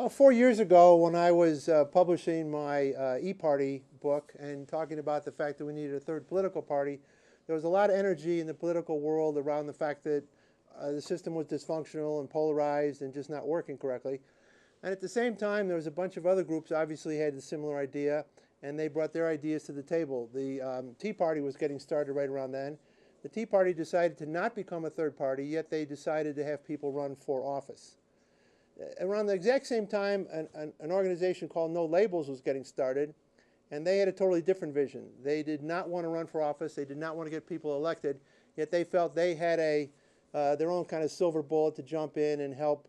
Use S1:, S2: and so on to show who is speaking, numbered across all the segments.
S1: About 4 years ago, when I was publishing my E-Party book and talking about the fact that we needed a third political party, there was a lot of energy in the political world around the fact that the system was dysfunctional and polarized and just not working correctly. And at the same time, there was a bunch of other groups obviously had a similar idea, and they brought their ideas to the table. The Tea Party was getting started right around then. The Tea Party decided to not become a third party, yet they decided to have people run for office. Around the exact same time, an organization called No Labels was getting started, and they had a totally different vision. They did not want to run for office. They did not want to get people elected, yet they felt they had their own kind of silver bullet to jump in and help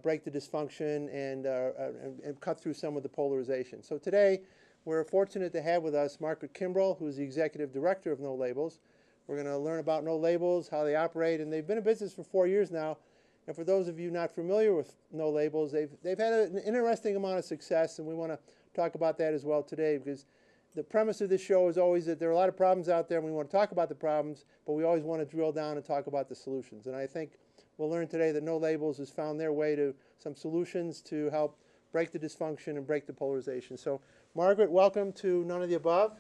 S1: break the dysfunction and cut through some of the polarization. So today, we're fortunate to have with us Margaret Kimbrall, who's the executive director of No Labels. We're going to learn about No Labels, how they operate, and they've been in business for 4 years now. And for those of you not familiar with No Labels, they've had an interesting amount of success, and we want to talk about that as well today, because the premise of this show is always that there are a lot of problems out there, and we want to talk about the problems, but we always want to drill down and talk about the solutions. And I think we'll learn today that No Labels has found their way to some solutions to help break the dysfunction and break the polarization. So, Margaret, welcome to None of the Above.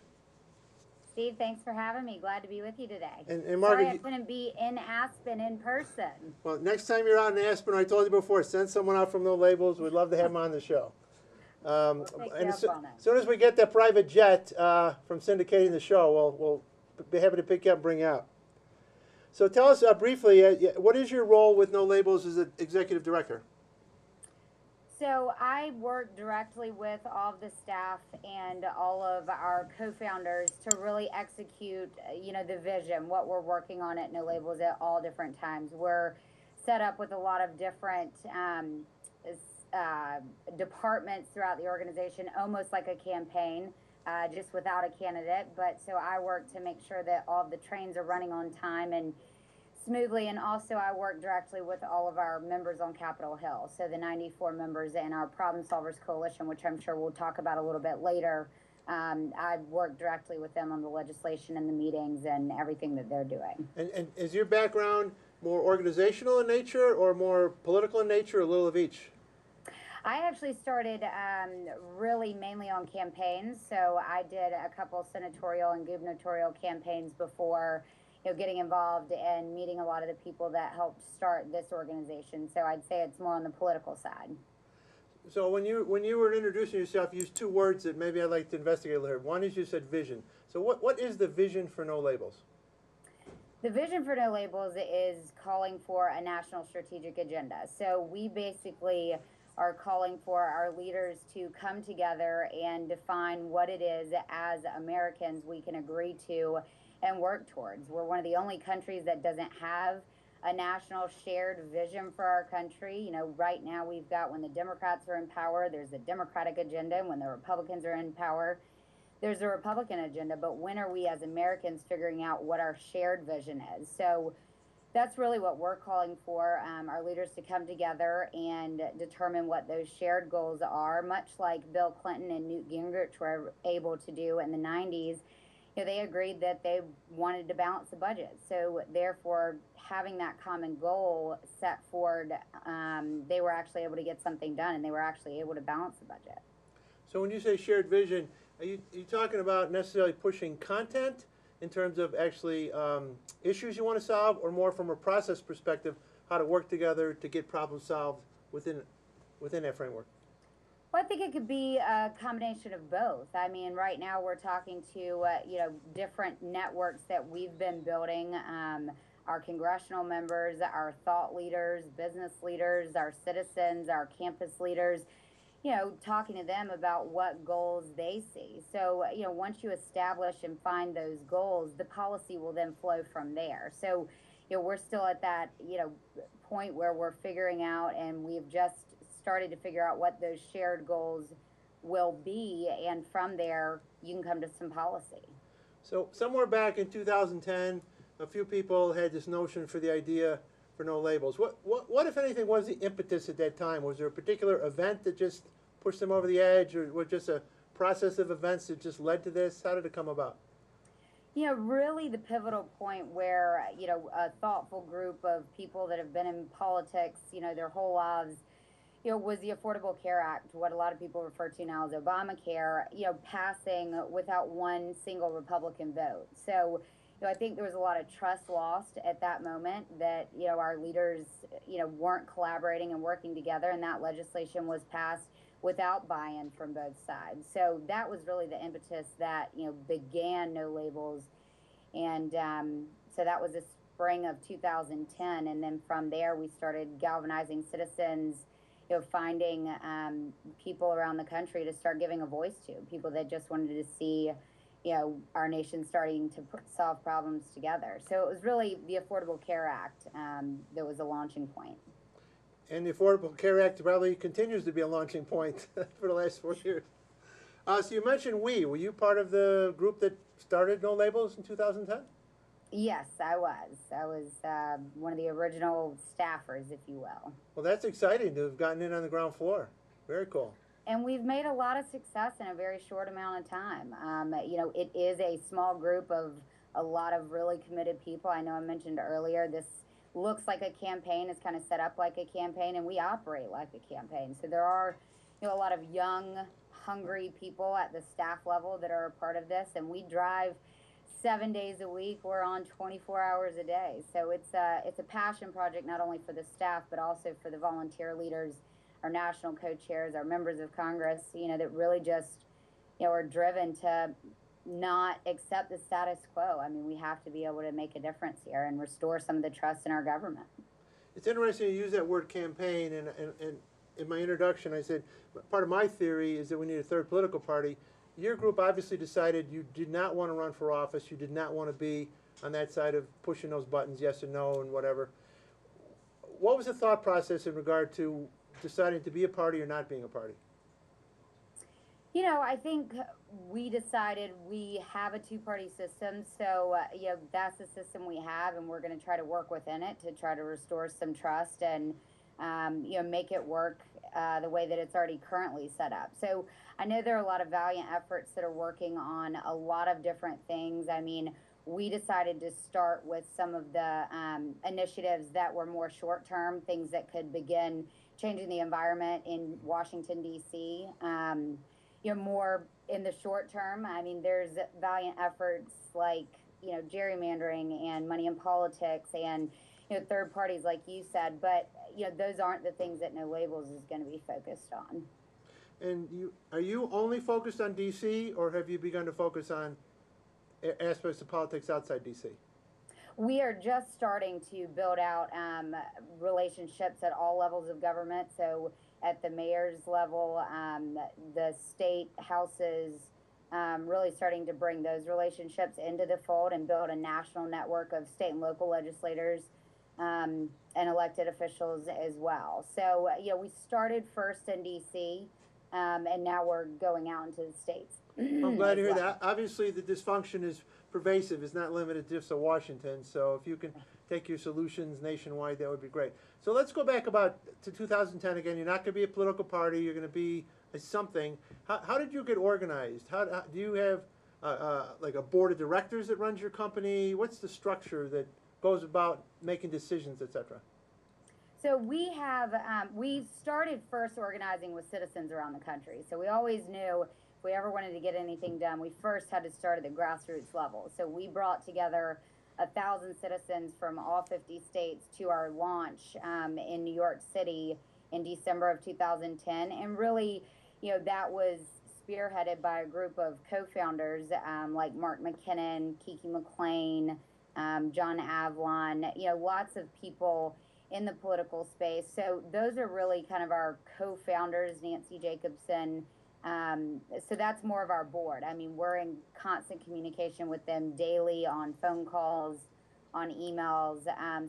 S2: Steve, thanks for having me. Glad to be with you today.
S1: And Margaret,
S2: sorry I couldn't be in Aspen in person.
S1: Well, next time you're out in Aspen, I told you before, send someone out from No Labels. We'd love to have them on the show.
S2: We'll take
S1: And
S2: you up on it.
S1: as soon as we get that private jet from syndicating the show, we'll be happy to pick you up and bring you out. So tell us briefly, what is your role with No Labels as an executive director?
S2: So I work directly with all of the staff and all of our co-founders to really execute, the vision, what we're working on at No Labels at all different times. We're set up with a lot of different departments throughout the organization, almost like a campaign, just without a candidate. But so I work to make sure that all of the trains are running on time and smoothly, and also I work directly with all of our members on Capitol Hill, so the 94 members in our Problem Solvers Coalition, which I'm sure we'll talk about a little bit later. I work directly with them on the legislation and the meetings and everything that they're doing.
S1: And is your background more organizational in nature or more political in nature, or a little of each?
S2: I actually started really mainly on campaigns, so I did a couple senatorial and gubernatorial campaigns before getting involved and meeting a lot of the people that helped start this organization. So I'd say it's more on the political side.
S1: So when you were introducing yourself, you used two words that maybe I'd like to investigate a little. One is you said vision. So what is the vision for No Labels?
S2: The vision for No Labels is calling for a national strategic agenda. So we basically are calling for our leaders to come together and define what it is as Americans we can agree to and work towards. We're one of the only countries that doesn't have a national shared vision for our country. Right now we've got, when the Democrats are in power, there's a Democratic agenda, and when the Republicans are in power, there's a Republican agenda. But when are we as Americans figuring out what our shared vision is? So that's really what we're calling for, our leaders to come together and determine what those shared goals are, much like Bill Clinton and Newt Gingrich were able to do in the 90s. They agreed that they wanted to balance the budget. So therefore, having that common goal set forward, they were actually able to get something done, and they were actually able to balance the budget.
S1: So when you say shared vision, are you talking about necessarily pushing content in terms of actually issues you want to solve, or more from a process perspective, how to work together to get problems solved within that framework?
S2: Well, I think it could be a combination of both. I mean, right now we're talking to different networks that we've been building. Our congressional members, our thought leaders, business leaders, our citizens, our campus leaders. Talking to them about what goals they see. So, once you establish and find those goals, the policy will then flow from there. So, we're still at that point where we're figuring out, and we've just started to figure out what those shared goals will be, and from there you can come to some policy.
S1: So somewhere back in 2010, a few people had this notion for the idea for No Labels. What if anything, was the impetus at that time? Was there a particular event that just pushed them over the edge, or was just a process of events that just led to this? How did it come about?
S2: Really the pivotal point where, a thoughtful group of people that have been in politics, their whole lives, was the Affordable Care Act, what a lot of people refer to now as Obamacare, passing without one single Republican vote. So, I think there was a lot of trust lost at that moment that, our leaders, weren't collaborating and working together, and that legislation was passed without buy-in from both sides. So that was really the impetus that, began No Labels. And so that was the spring of 2010. And then from there, we started galvanizing citizens, finding people around the country to start giving a voice to, people that just wanted to see, our nation starting to solve problems together. So it was really the Affordable Care Act that was a launching point.
S1: And the Affordable Care Act probably continues to be a launching point for the last 4 years. So you mentioned we. Were you part of the group that started No Labels in 2010?
S2: Yes, I was. I was one of the original staffers, if you will.
S1: Well, that's exciting to have gotten in on the ground floor. Very cool.
S2: And we've made a lot of success in a very short amount of time. It is a small group of a lot of really committed people. I know I mentioned earlier, this looks like a campaign, it's kind of set up like a campaign, and we operate like a campaign. So there are, a lot of young, hungry people at the staff level that are a part of this, and we drive 7 days a week. We're on 24 hours a day. So it's a passion project, not only for the staff, but also for the volunteer leaders, our national co-chairs, our members of Congress, that really just, are driven to not accept the status quo. I mean, we have to be able to make a difference here and restore some of the trust in our government.
S1: It's interesting you use that word campaign, and in my introduction I said part of my theory is that we need a third political party. Your group obviously decided you did not want to run for office, you did not want to be on that side of pushing those buttons, yes and no and whatever. What was the thought process in regard to deciding to be a party or not being a party?
S2: I think we decided we have a two-party system, so that's the system we have, and we're going to try to work within it to try to restore some trust and make it work the way that it's already currently set up. So I know there are a lot of valiant efforts that are working on a lot of different things. I mean, we decided to start with some of the initiatives that were more short-term, things that could begin changing the environment in Washington, D.C., more in the short term. I mean, there's valiant efforts like, gerrymandering and money in politics and, third parties, like you said, but, those aren't the things that No Labels is going to be focused on.
S1: And are you only focused on D.C., or have you begun to focus on aspects of politics outside D.C.?
S2: We are just starting to build out relationships at all levels of government. So at the mayor's level, the state houses, really starting to bring those relationships into the fold and build a national network of state and local legislators and elected officials as well. So, we started first in D.C., and now we're going out into the states.
S1: I'm glad to hear that. Obviously, the dysfunction is pervasive. It's not limited just to Washington. So if you can take your solutions nationwide, that would be great. So let's go back about to 2010 again. You're not going to be a political party. You're going to be a something. How did you get organized? How do you have like a board of directors that runs your company? What's the structure that goes about making decisions, etc.?
S2: So we have, we started first organizing with citizens around the country. So we always knew if we ever wanted to get anything done, we first had to start at the grassroots level. So we brought together 1,000 citizens from all 50 states to our launch in New York City in December of 2010. And really, that was spearheaded by a group of co-founders like Mark McKinnon, Kiki McLean, John Avlon, lots of people in the political space. So those are really kind of our co-founders, Nancy Jacobson. So that's more of our board. I mean, we're in constant communication with them daily on phone calls, on emails.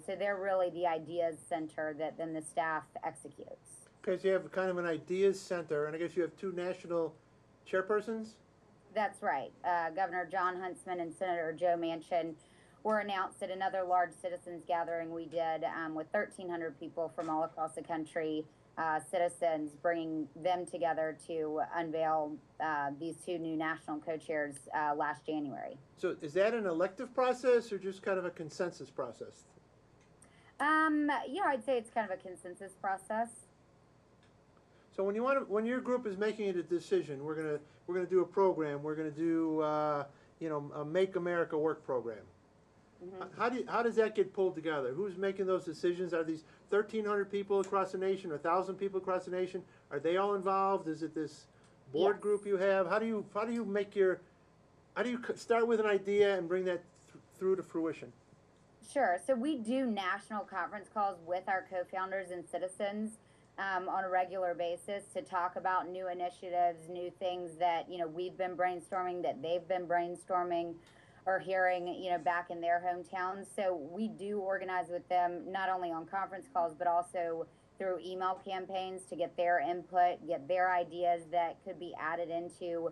S2: So they're really the ideas center that then the staff executes.
S1: Because you have kind of an ideas center, and I guess you have two national chairpersons?
S2: That's right. Governor John Huntsman and Senator Joe Manchin were announced at another large citizens gathering we did with 1,300 people from all across the country, citizens, bringing them together to unveil these two new national co-chairs last January.
S1: So is that an elective process or just kind of a consensus process?
S2: I'd say it's kind of a consensus process.
S1: So when your group is making a decision, we're gonna do a program. We're gonna do a Make America Work program. How does that get pulled together? Who's making those decisions? Are these 1,300 people across the nation, or 1,000 people across the nation? Are they all involved? Is it this board group you have? How do you make your how do you start with an idea and bring that through to fruition?
S2: Sure. So we do national conference calls with our co-founders and citizens on a regular basis to talk about new initiatives, new things that we've been brainstorming, that they've been brainstorming, or hearing back in their hometowns. So we do organize with them not only on conference calls but also through email campaigns to get their input, get their ideas that could be added into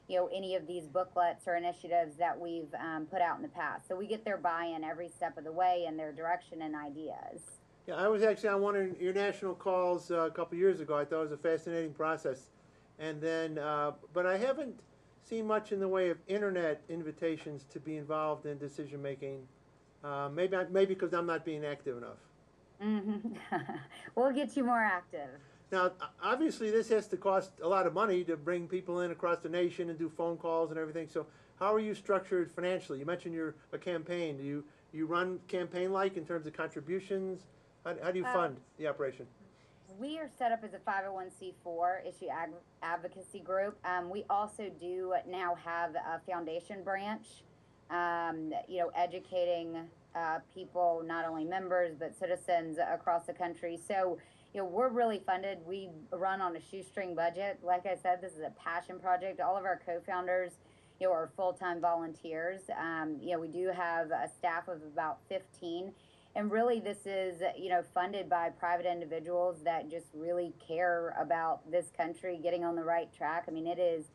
S2: any of these booklets or initiatives that we've put out in the past. So we get their buy-in every step of the way and their direction and ideas.
S1: Yeah, I was actually on one of your national calls a couple years ago. I thought it was a fascinating process, and then but I haven't seen much in the way of internet invitations to be involved in decision making. Maybe because I'm not being active enough.
S2: We'll get you more active.
S1: Now, obviously, this has to cost a lot of money to bring people in across the nation and do phone calls and everything. So, how are you structured financially? You mentioned you're a campaign. Do you run campaign-like in terms of contributions? How do you fund the operation?
S2: We are set up as a 501c4 issue advocacy group. We also do now have a foundation branch, educating people, not only members, but citizens across the country. So, we're really funded. We run on a shoestring budget. Like I said, this is a passion project. All of our co-founders, are full-time volunteers. We do have a staff of about 15. And really, this is, funded by private individuals that just really care about this country getting on the right track. I mean, it is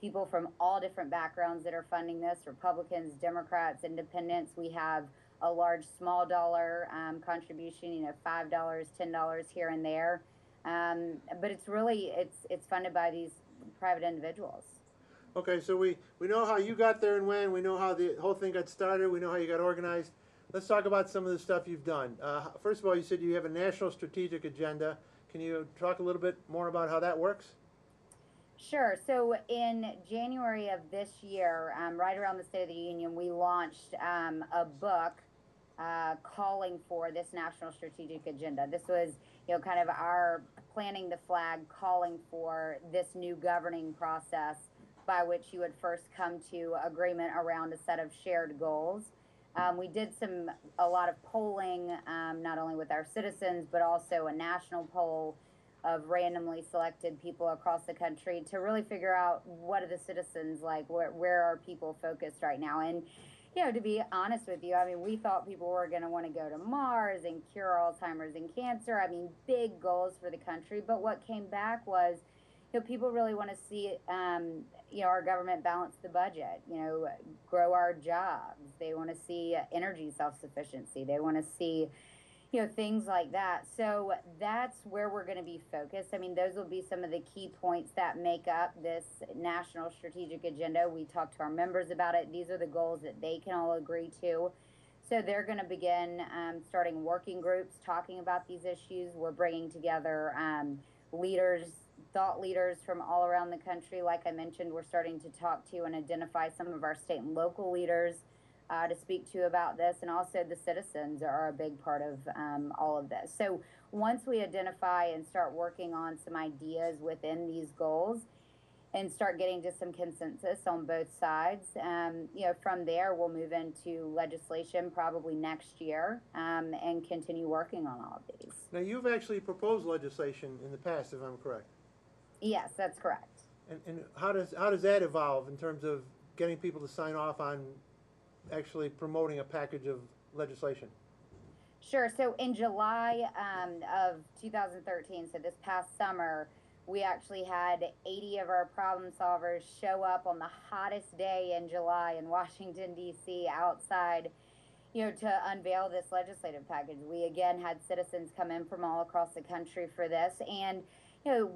S2: people from all different backgrounds that are funding this, Republicans, Democrats, independents. We have a large small dollar contribution, $5, $10 here and there. But it's really, it's funded by these private individuals.
S1: Okay, so we know how you got there and when. We know how the whole thing got started. We know how you got organized. Let's talk about some of the stuff you've done. First of all, you said you have a national strategic agenda. Can you talk a little bit more about how that works?
S2: Sure. So in January of this year, right around the State of the Union, we launched a book calling for this national strategic agenda. This was, kind of our planting the flag, calling for this new governing process by which you would first come to agreement around a set of shared goals. We did a lot of polling, not only with our citizens, but also a national poll of randomly selected people across the country to really figure out what are the citizens like, where are people focused right now. And, to be honest with you, I mean, we thought people were going to want to go to Mars and cure Alzheimer's and cancer. I mean, big goals for the country. But what came back was, people really want to see, our government balance the budget, grow our jobs. They want to see energy self-sufficiency. They want to see, things like that. So that's where we're going to be focused. I mean, those will be some of the key points that make up this national strategic agenda. We talk to our members about it. These are the goals that they can all agree to. So they're going to begin starting working groups talking about these issues. We're bringing together leaders, thought leaders from all around the country. Like I mentioned, we're starting to talk to and identify some of our state and local leaders to speak to about this, and also the citizens are a big part of all of this. So once we identify and start working on some ideas within these goals and start getting to some consensus on both sides, from there we'll move into legislation probably next year and continue working on all of these.
S1: Now, you've actually proposed legislation in the past, if I'm correct.
S2: Yes, that's correct.
S1: And how does that evolve in terms of getting people to sign off on actually promoting a package of legislation?
S2: Sure. So in July of 2013, so this past summer, we actually had 80 of our problem solvers show up on the hottest day in July in Washington, D.C. outside, to unveil this legislative package. We again had citizens come in from all across the country for this. And,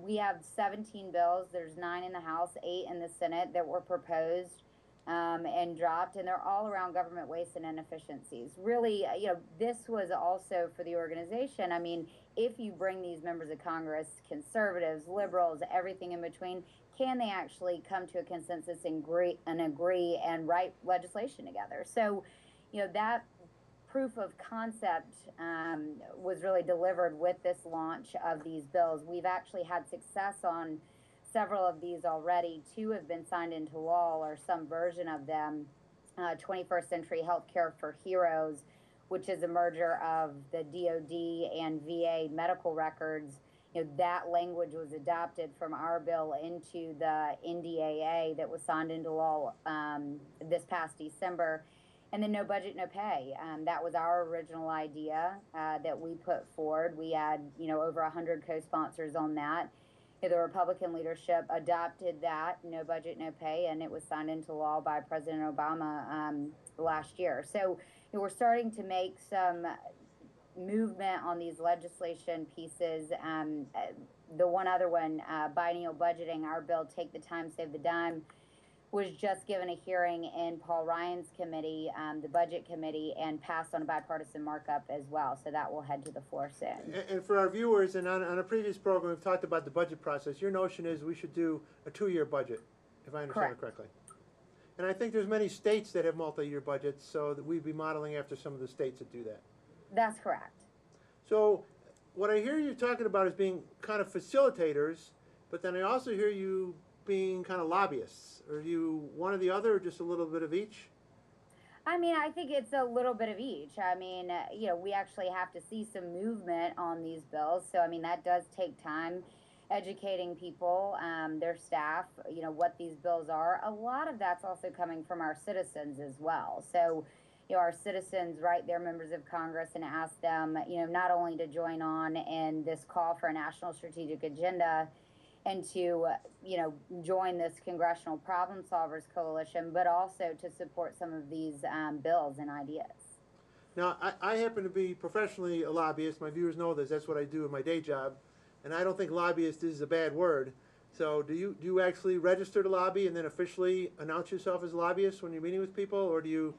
S2: we have 17 bills. There's 9 in the House, 8 in the Senate that were proposed and dropped, and they're all around government waste and inefficiencies. Really, this was also for the organization. I mean, if you bring these members of Congress, conservatives, liberals, everything in between, can they actually come to a consensus and agree and write legislation together? So, that proof of concept was really delivered with this launch of these bills. We've actually had success on several of these already. Two have been signed into law, or some version of them. 21st Century Healthcare for Heroes, which is a merger of the DoD and VA medical records. That language was adopted from our bill into the NDAA that was signed into law this past December. And then no budget, no pay. That was our original idea that we put forward. We had, over 100 co-sponsors on that. The Republican leadership adopted that, no budget, no pay, and it was signed into law by President Obama last year. So we're starting to make some movement on these legislation pieces. The one other one, biennial budgeting, our bill, Take the Time, Save the Dime, was just given a hearing in Paul Ryan's committee, the budget committee, and passed on a bipartisan markup as well. So that will head to the floor soon.
S1: And for our viewers, and on a previous program, we've talked about the budget process. Your notion is we should do a 2-year budget, if I understand it correctly. And I think there's many states that have multi-year budgets, so that we'd be modeling after some of the states that do that.
S2: That's correct.
S1: So what I hear you talking about is being kind of facilitators, but then I also hear you being kind of lobbyists. Are you one or the other, or just a little bit of each?
S2: I mean, I think it's a little bit of each. I mean, we actually have to see some movement on these bills. So, I mean, that does take time, educating people, their staff, what these bills are. A lot of that's also coming from our citizens as well. So, our citizens write their members of Congress and ask them, not only to join on in this call for a national strategic agenda and to, join this Congressional Problem Solvers Coalition, but also to support some of these bills and ideas.
S1: Now, I happen to be professionally a lobbyist. My viewers know this. That's what I do in my day job. And I don't think lobbyist is a bad word. So do you actually register to lobby and then officially announce yourself as a lobbyist when you're meeting with people, or do you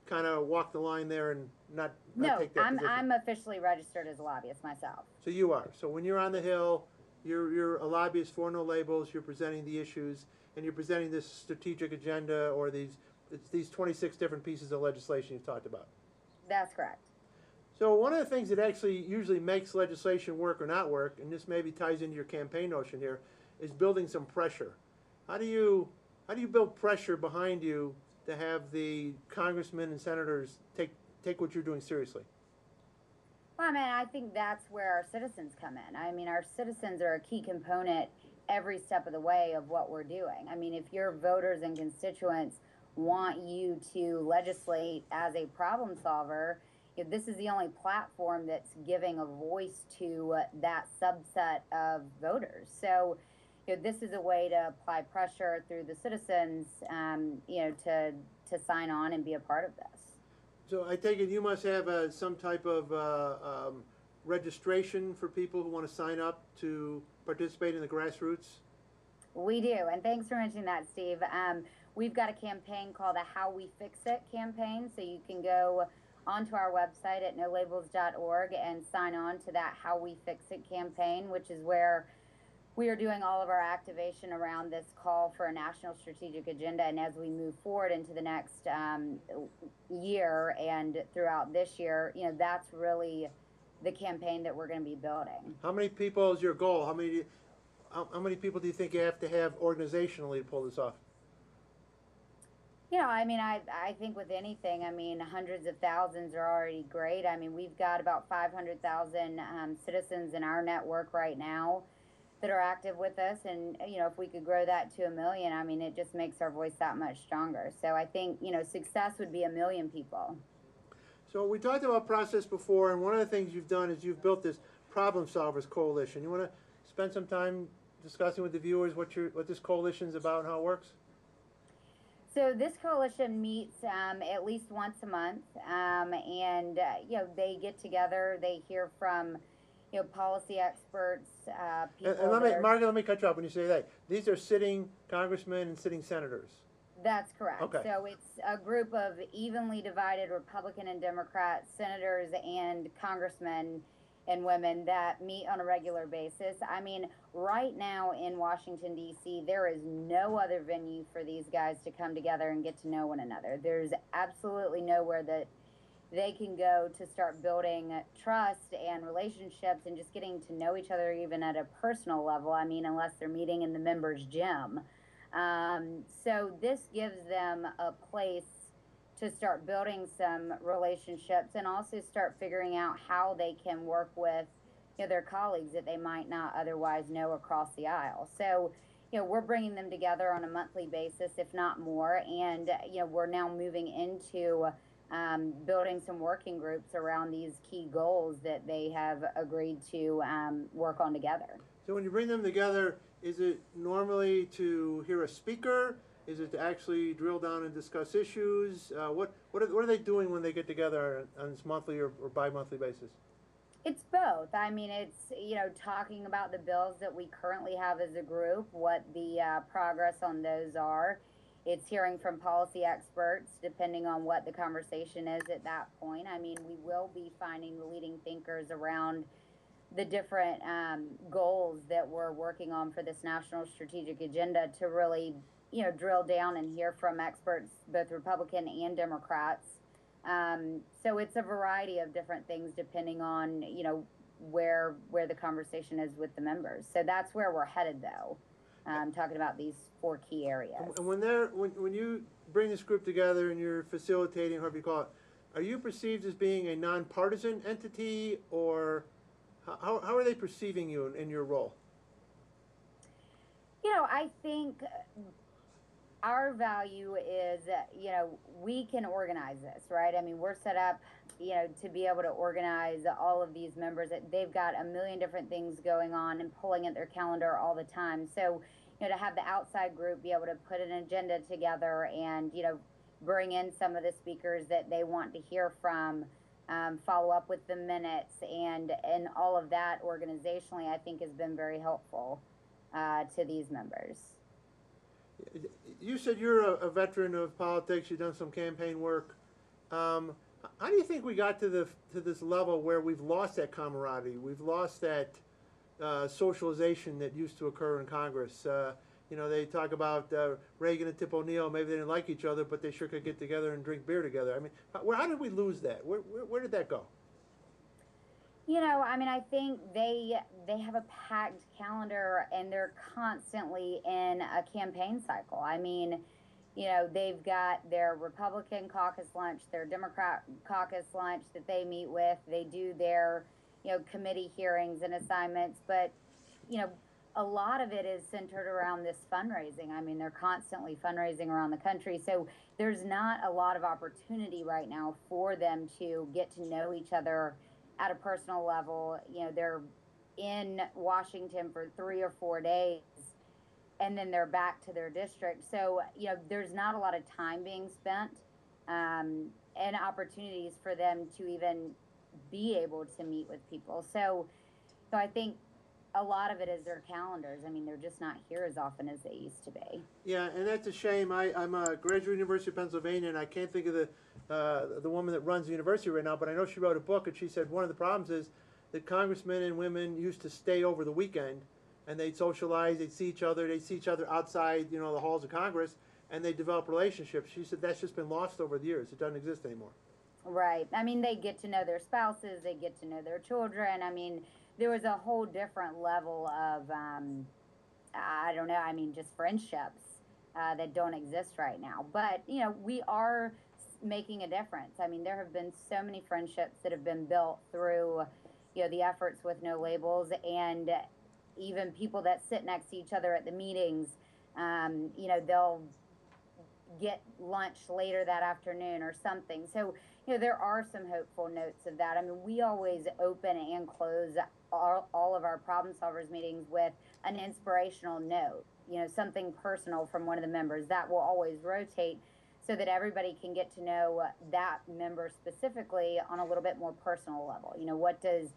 S1: kind of walk the line there and not take that position?
S2: I'm officially registered as a lobbyist myself.
S1: So you are. So when you're on the Hill, you're a lobbyist for No Labels. You're presenting the issues, and you're presenting this strategic agenda, or these 26 different pieces of legislation you've talked about.
S2: That's correct.
S1: So one of the things that actually usually makes legislation work or not work, and this maybe ties into your campaign notion here, is building some pressure. How do you build pressure behind you to have the congressmen and senators take what you're doing seriously?
S2: Well, I mean, I think that's where our citizens come in. I mean, our citizens are a key component every step of the way of what we're doing. I mean, if your voters and constituents want you to legislate as a problem solver, this is the only platform that's giving a voice to that subset of voters. So, this is a way to apply pressure through the citizens, to sign on and be a part of this.
S1: So I take it you must have some type of registration for people who want to sign up to participate in the grassroots?
S2: We do, and thanks for mentioning that, Steve. We've got a campaign called the How We Fix It campaign, so you can go onto our website at nolabels.org and sign on to that How We Fix It campaign, which is where we are doing all of our activation around this call for a national strategic agenda. And as we move forward into the next year and throughout this year, that's really the campaign that we're going to be building.
S1: How many people is your goal? How many people do you think you have to have organizationally to pull this off?
S2: I mean, I think with anything, I mean, hundreds of thousands are already great. I mean, we've got about 500,000 citizens in our network right now that are active with us, and if we could grow that to 1 million, I mean, it just makes our voice that much stronger. So I think success would be 1 million people.
S1: So we talked about process before, and one of the things you've done is you've built this Problem Solvers Coalition. You want to spend some time discussing with the viewers what this coalition is about and how it works?
S2: So this coalition meets at least once a month, and they get together. They hear from policy experts, people.
S1: And Margaret, let me cut you off when you say that. These are sitting congressmen and sitting senators.
S2: That's correct.
S1: Okay.
S2: So it's a group of evenly divided Republican and Democrat senators and congressmen and women that meet on a regular basis. I mean, right now in Washington, D.C., there is no other venue for these guys to come together and get to know one another. There's absolutely nowhere that they can go to start building trust and relationships and just getting to know each other even at a personal level. I mean, unless they're meeting in the members' gym. So this gives them a place to start building some relationships and also start figuring out how they can work with their colleagues that they might not otherwise know across the aisle. So, we're bringing them together on a monthly basis, if not more, and we're now moving into building some working groups around these key goals that they have agreed to work on together.
S1: So when you bring them together, is it normally to hear a speaker? Is it to actually drill down and discuss issues? What are they doing when they get together on this monthly or bi-monthly basis?
S2: It's both. I mean, it's, talking about the bills that we currently have as a group, what the progress on those are. It's hearing from policy experts, depending on what the conversation is at that point. I mean, we will be finding the leading thinkers around the different goals that we're working on for this national strategic agenda to really, drill down and hear from experts, both Republican and Democrats. So it's a variety of different things depending on, where the conversation is with the members. So that's where we're headed, though. Talking about these 4 key areas.
S1: And when you bring this group together and you're facilitating, however you call it, are you perceived as being a nonpartisan entity, or how are they perceiving you in your role?
S2: I think our value is, we can organize this, right? I mean, we're set up, to be able to organize all of these members. They've got a million different things going on and pulling at their calendar all the time. So, to have the outside group be able to put an agenda together and, bring in some of the speakers that they want to hear from, follow up with the minutes and all of that organizationally, I think has been very helpful to these members.
S1: You said you're a veteran of politics. You've done some campaign work. How do you think we got to this level where we've lost that camaraderie? We've lost that socialization that used to occur in Congress. They talk about Reagan and Tip O'Neill. Maybe they didn't like each other, but they sure could get together and drink beer together. I mean, how did we lose that? Where did that go?
S2: I mean, I think they have a packed calendar and they're constantly in a campaign cycle. I mean, they've got their Republican caucus lunch, their Democrat caucus lunch that they meet with. They do their, committee hearings and assignments, but, a lot of it is centered around this fundraising. I mean, they're constantly fundraising around the country. So there's not a lot of opportunity right now for them to get to know each other at a personal level. They're in Washington for 3 or 4 days and then they're back to their district. So, there's not a lot of time being spent and opportunities for them to even be able to meet with people. So I think a lot of it is their calendars. I mean, they're just not here as often as they used to be.
S1: Yeah, and that's a shame. I'm a graduate of the University of Pennsylvania, and I can't think of the woman that runs the university right now, but I know she wrote a book, and she said one of the problems is that congressmen and women used to stay over the weekend, and they'd socialize, they'd see each other outside, the halls of Congress, and they'd develop relationships. She said that's just been lost over the years. It doesn't exist anymore.
S2: Right. I mean, they get to know their spouses, they get to know their children. I mean, there was a whole different level of, I don't know, I mean, just friendships that don't exist right now. But, we are making a difference. I mean, there have been so many friendships that have been built through, the efforts with No Labels, and even people that sit next to each other at the meetings, they'll get lunch later that afternoon or something. So, there are some hopeful notes of that. I mean, we always open and close all of our problem solvers meetings with an inspirational note, something personal from one of the members. That will always rotate so that everybody can get to know that member specifically on a little bit more personal level. What does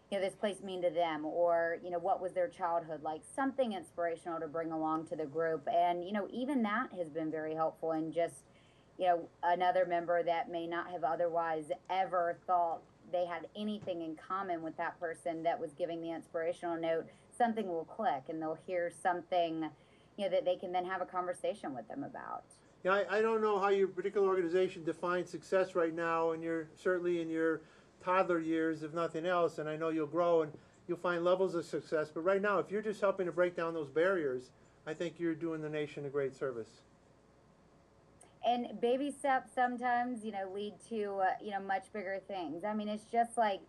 S2: this place mean to them, or what was their childhood like, something inspirational to bring along to the group. And even that has been very helpful, and just another member that may not have otherwise ever thought they had anything in common with that person that was giving the inspirational note, something will click and they'll hear something that they can then have a conversation with them about.
S1: Yeah, I don't know how your particular organization defines success right now, and you're certainly in your toddler years, if nothing else, and I know you'll grow and you'll find levels of success. But right now, if you're just helping to break down those barriers, I think you're doing the nation a great service.
S2: And baby steps sometimes, lead to, much bigger things. I mean, it's just like,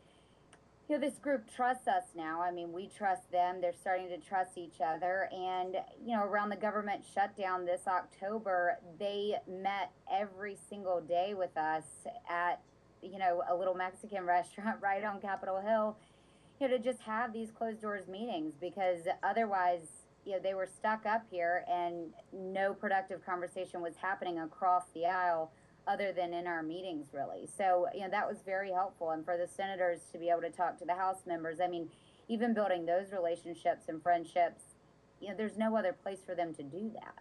S2: this group trusts us now. I mean, we trust them. They're starting to trust each other. And, around the government shutdown this October, they met every single day with us at, a little Mexican restaurant right on Capitol Hill, to just have these closed doors meetings, because otherwise, they were stuck up here and no productive conversation was happening across the aisle other than in our meetings, really. So, that was very helpful. And for the senators to be able to talk to the House members, I mean, even building those relationships and friendships, there's no other place for them to do that.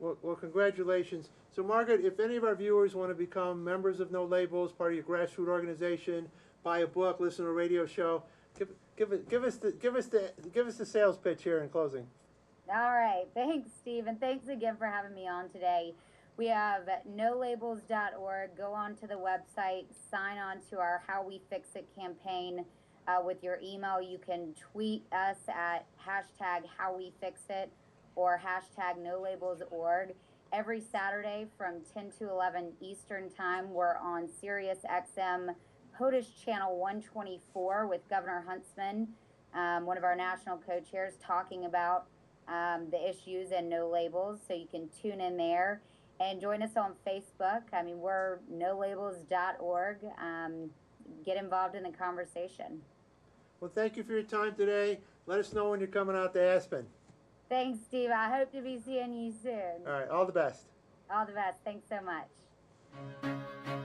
S1: Well, congratulations. So, Margaret, if any of our viewers want to become members of No Labels, part of your grassroots organization, buy a book, listen to a radio show, give us the sales pitch here in closing.
S2: All right. Thanks, Steve. And thanks again for having me on today. We have nolabels.org. Go on to the website, sign on to our How We Fix It campaign with your email. You can tweet us at #HowWeFixIt or #NoLabelsOrg. Every Saturday from 10 to 11 Eastern Time, we're on Sirius XM POTUS Channel 124 with Governor Huntsman, one of our national co-chairs, talking about the issues and No Labels. So you can tune in there. And join us on Facebook. I mean, we're nolabels.org. Get involved in the conversation.
S1: Well, thank you for your time today. Let us know when you're coming out to Aspen.
S2: Thanks, Steve. I hope to be seeing you soon.
S1: All right, all the best.
S2: All the best. Thanks so much.